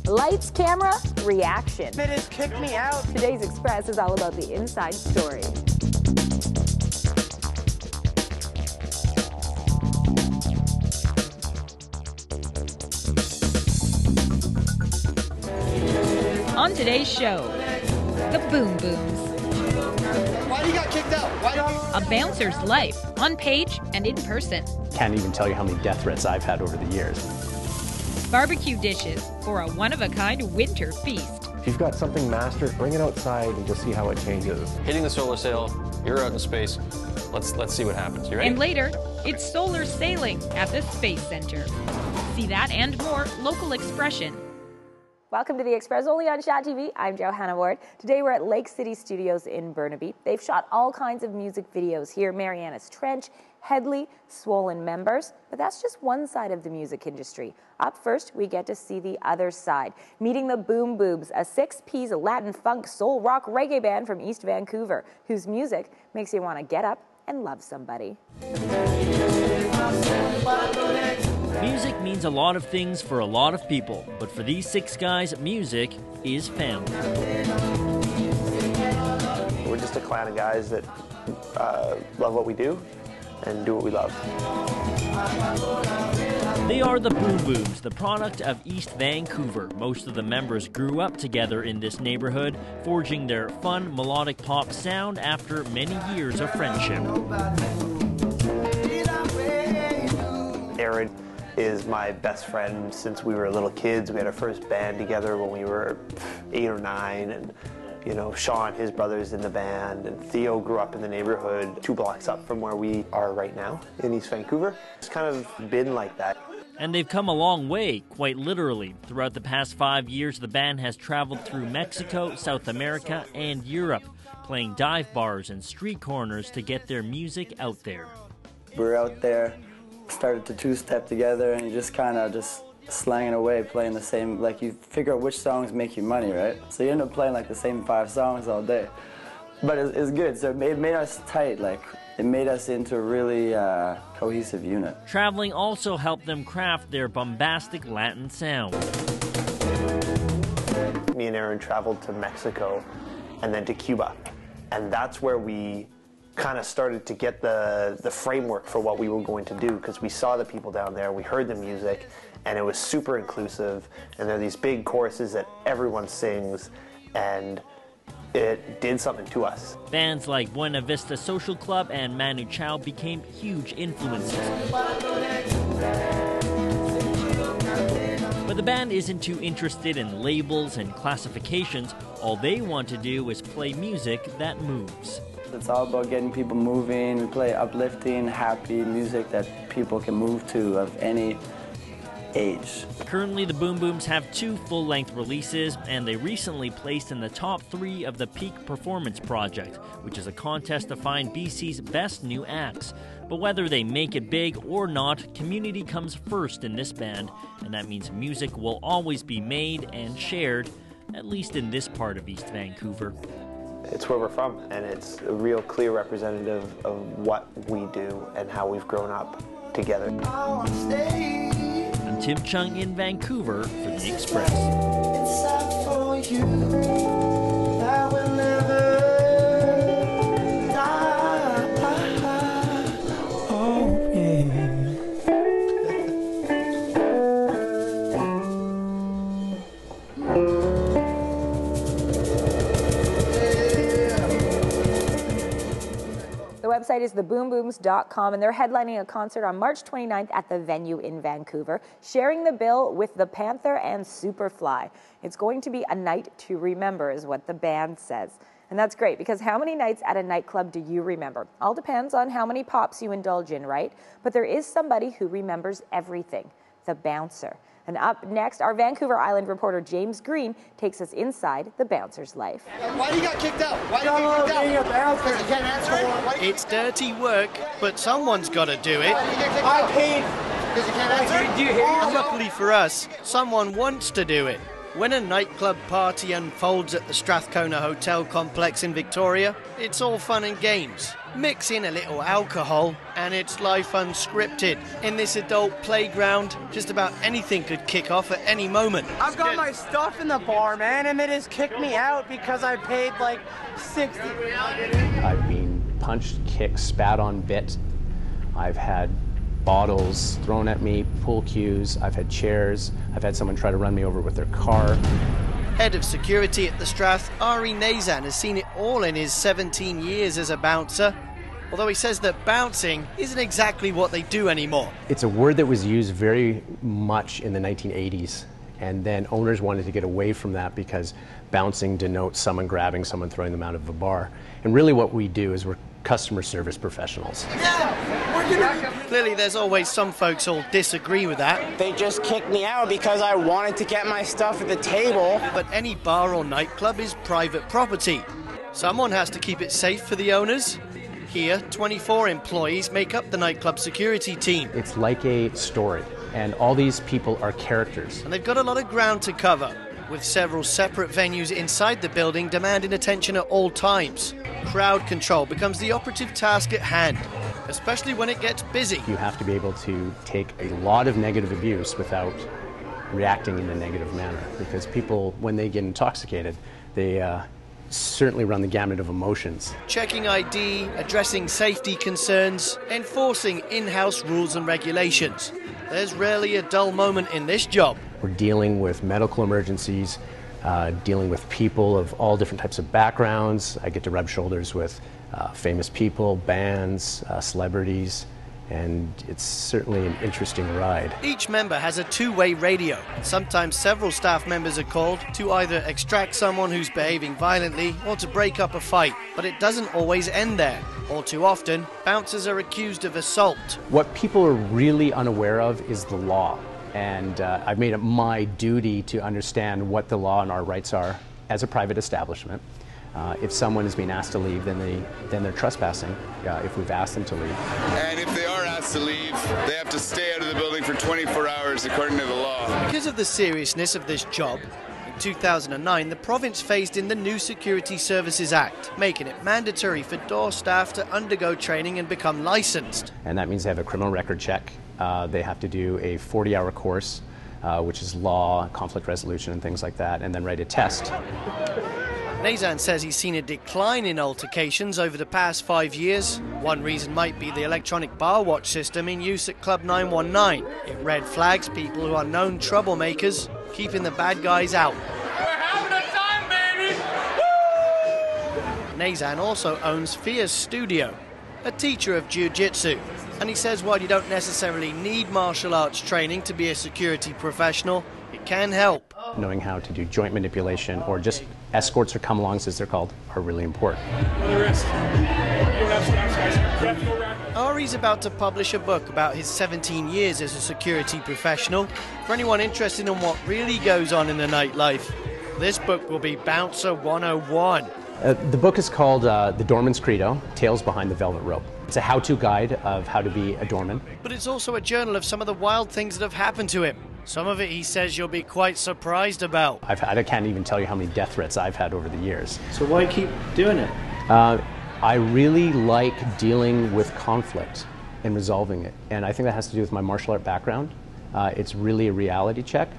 Lights, camera, reaction. They just kicked me out. Today's Express is all about the inside story. On today's show, the Boom Booms. Why do you got kicked out? Why don't you? A bouncer's life, on page and in person. Can't even tell you how many death threats I've had over the years. Barbecue dishes for a one-of-a-kind winter feast. If you've got something mastered, bring it outside and just see how it changes. Hitting the solar sail, you're out in space. Let's see what happens. You ready? And later, it's solar sailing at the Space Center. See that and more local expression. Welcome to the Express, only on Chat TV. I'm Johanna Ward. Today we're at LakeCity Studios in Burnaby. They've shot all kinds of music videos here. Mariana's Trench, Headley, Swollen Members. But that's just one side of the music industry. Up first, we get to see the other side. Meeting the Boom Booms, a six-piece Latin funk soul rock reggae band from East Vancouver, whose music makes you want to get up and love somebody. Music means a lot of things for a lot of people, but for these six guys, music is family. We're just a clan of guys that love what we do and do what we love. They are the Boom Booms, the product of East Vancouver. Most of the members grew up together in this neighborhood, forging their fun melodic pop sound after many years of friendship. Aaron is my best friend since we were little kids. We had our first band together when we were 8 or 9, and you know, Sean, his brother's in the band, and Theo grew up in the neighborhood 2 blocks up from where we are right now in East Vancouver. It's kind of been like that. And they've come a long way, quite literally. Throughout the past 5 years, the band has traveled through Mexico, South America, and Europe, playing dive bars and street corners to get their music out there. We're out there, started to two-step together, and you just kind of just slanging away, playing the same, like you figure out which songs make you money, right? So you end up playing like the same 5 songs all day. But it's good, so it made us tight, like it made us into a really cohesive unit. Traveling also helped them craft their bombastic Latin sound. Me and Aaron traveled to Mexico and then to Cuba, and that's where we kind of started to get the framework for what we were going to do, because we saw the people down there, we heard the music, and it was super inclusive, and there are these big choruses that everyone sings, and it did something to us. Bands like Buena Vista Social Club and Manu Chao became huge influences. But the band isn't too interested in labels and classifications. All they want to do is play music that moves. It's all about getting people moving. We play uplifting, happy music that people can move to of any age. Currently, the Boom Booms have 2 full-length releases, and they recently placed in the top 3 of the Peak Performance Project, which is a contest to find BC's best new acts. But whether they make it big or not, community comes first in this band, and that means music will always be made and shared, at least in this part of East Vancouver. It's where we're from, and it's a real clear representative of what we do and how we've grown up together. I'm Tim Chung in Vancouver for The Express. The website is theboombooms.com, and they're headlining a concert on March 29th at the venue in Vancouver, sharing the bill with The Panther and Superfly. It's going to be a night to remember, is what the band says. And that's great, because how many nights at a nightclub do you remember? All depends on how many pops you indulge in, right? But there is somebody who remembers everything, the bouncer. And up next, our Vancouver Island reporter James Green takes us inside the bouncer's life. Why do you got kicked out? Why do you get kicked out? Because you can't answer it. It's dirty work, but someone's got to do it. I paid. Because you can't answer it. Luckily for us, someone wants to do it. When a nightclub party unfolds at the Strathcona Hotel complex in Victoria, it's all fun and games. Mix in a little alcohol and it's life unscripted. In this adult playground, just about anything could kick off at any moment. I've got my stuff in the bar, man, and they just kicked me out because I paid like $60. I've been punched, kicked, spat on, bit. I've had bottles thrown at me, pool cues, I've had chairs, I've had someone try to run me over with their car. Head of security at the Strath, Ari Nazan, has seen it all in his 17 years as a bouncer, although he says that bouncing isn't exactly what they do anymore. It's a word that was used very much in the 1980s, and then owners wanted to get away from that because bouncing denotes someone grabbing someone, throwing them out of a bar. And really what we do is we're customer service professionals. Clearly there's always some folks who'll disagree with that. They just kicked me out because I wanted to get my stuff at the table. But any bar or nightclub is private property. Someone has to keep it safe for the owners. Here, 24 employees make up the nightclub security team. It's like a story, and all these people are characters. And they've got a lot of ground to cover, with several separate venues inside the building demanding attention at all times. Crowd control becomes the operative task at hand, especially when it gets busy. You have to be able to take a lot of negative abuse without reacting in a negative manner, because people, when they get intoxicated, they certainly run the gamut of emotions. Checking ID, addressing safety concerns, enforcing in-house rules and regulations. There's rarely a dull moment in this job. We're dealing with medical emergencies, dealing with people of all different types of backgrounds. I get to rub shoulders with famous people, bands, celebrities, and it's certainly an interesting ride. Each member has a two-way radio. Sometimes several staff members are called to either extract someone who's behaving violently or to break up a fight. But it doesn't always end there. All too often, bouncers are accused of assault. What people are really unaware of is the law. And I've made it my duty to understand what the law and our rights are as a private establishment. If someone is being asked to leave, then they're trespassing if we've asked them to leave. And if they are asked to leave, they have to stay out of the building for 24 hours according to the law. Because of the seriousness of this job, in 2009 the province phased in the new Security Services Act, making it mandatory for door staff to undergo training and become licensed. And that means they have a criminal record check. They have to do a 40-hour course, which is law, conflict resolution and things like that, and then write a test. Nazan says he's seen a decline in altercations over the past 5 years. One reason might be the electronic bar watch system in use at Club 919. It red flags people who are known troublemakers, keeping the bad guys out. We're having a time, baby! Woo! Nazan also owns Fia's Studio, a teacher of jiu-jitsu. And he says while you don't necessarily need martial arts training to be a security professional, it can help. Knowing how to do joint manipulation or just escorts or come-alongs, as they're called, are really important. Ari's about to publish a book about his 17 years as a security professional. For anyone interested in what really goes on in the nightlife, this book will be Bouncer 101. The book is called The Doorman's Credo, Tales Behind the Velvet Rope. It's a how-to guide of how to be a doorman. But it's also a journal of some of the wild things that have happened to him. Some of it, he says, you'll be quite surprised about. I can't even tell you how many death threats I've had over the years. So why keep doing it? I really like dealing with conflict and resolving it. And I think that has to do with my martial art background. It's really a reality check.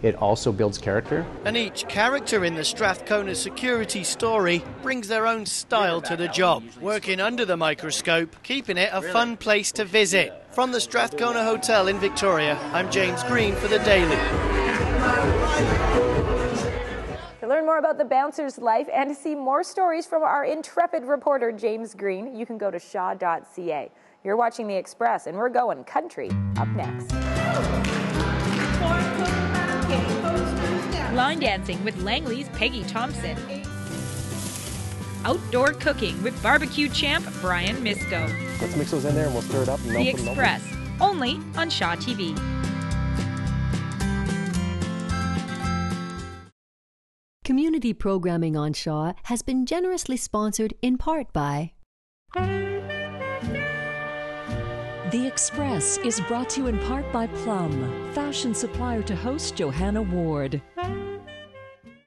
It also builds character. And each character in the Strathcona security story brings their own style to the job, working under the microscope, keeping it a fun place to visit. From the Strathcona Hotel in Victoria, I'm James Green for The Daily. To learn more about the bouncer's life and to see more stories from our intrepid reporter, James Green, you can go to shaw.ca. You're watching The Express, and we're going country up next. Line dancing with Langley's Peggy Thompson. Outdoor cooking with barbecue champ Brian Misco. Let's mix those in there and we'll stir it up. And The Express, only on Shaw TV. Community programming on Shaw has been generously sponsored in part by... The Express is brought to you in part by Plum, fashion supplier to host Johanna Ward.